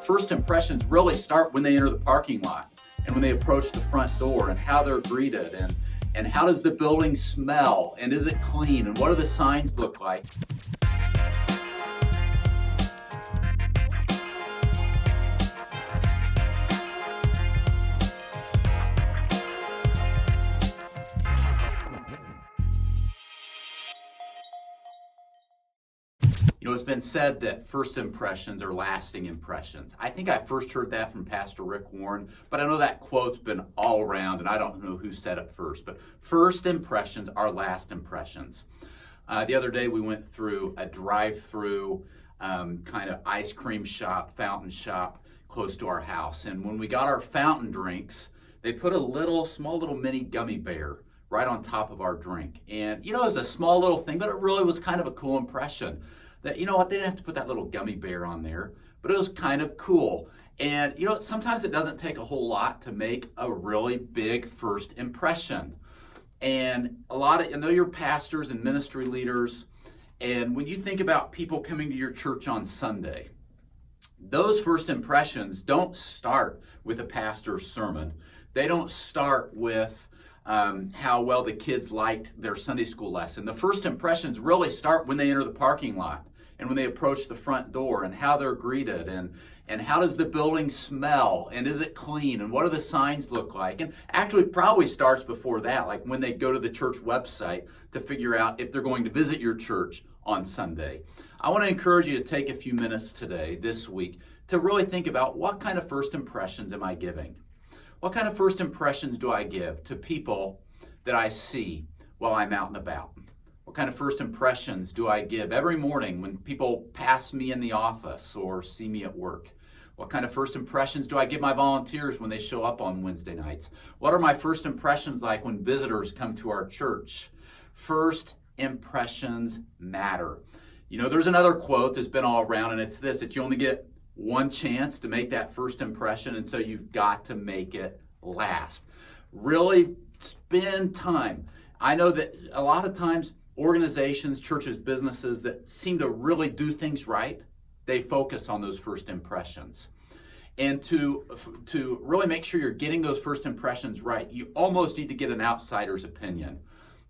First impressions really start when they enter the parking lot and when they approach the front door, and how they're greeted, and how does the building smell, and is it clean, and what do the signs look like. You know, it's been said that first impressions are lasting impressions. I think I first heard that from Pastor Rick Warren, but I know that quote's been all around, and I don't know who said it first, but first impressions are last impressions. The other day we went through a drive-through kind of ice cream shop, fountain shop, close to our house, and when we got our fountain drinks, they put a small little mini gummy bear right on top of our drink. And, you know, it was a small little thing, but it really was kind of a cool impression. That, you know what, they didn't have to put that little gummy bear on there, but it was kind of cool. And, you know, sometimes it doesn't take a whole lot to make a really big first impression. And I know you're pastors and ministry leaders, and when you think about people coming to your church on Sunday, those first impressions don't start with a pastor's sermon. They don't start with how well the kids liked their Sunday school lesson. The first impressions really start when they enter the parking lot and when they approach the front door, and how they're greeted, and how does the building smell, and is it clean, and what do the signs look like. And actually probably starts before that, like when they go to the church website to figure out if they're going to visit your church on Sunday. I want to encourage you to take a few minutes today, this week, to really think about what kind of first impressions am I giving? What kind of first impressions do I give to people that I see while I'm out and about? What kind of first impressions do I give every morning when people pass me in the office or see me at work? What kind of first impressions do I give my volunteers when they show up on Wednesday nights? What are my first impressions like when visitors come to our church? First impressions matter. You know, there's another quote that's been all around, and it's this, that you only get one chance to make that first impression, and so you've got to make it last. Really spend time. I know that a lot of times organizations, churches, businesses that seem to really do things right, they focus on those first impressions. And to really make sure you're getting those first impressions right, you almost need to get an outsider's opinion.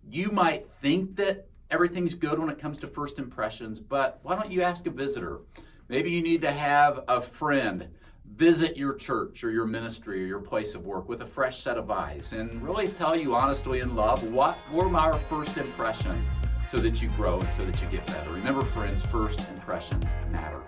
You might think that everything's good when it comes to first impressions, but why don't you ask a visitor? Maybe you need to have a friend visit your church or your ministry or your place of work with a fresh set of eyes and really tell you honestly in love what were my first impressions, so that you grow and so that you get better. Remember, friends, first impressions matter.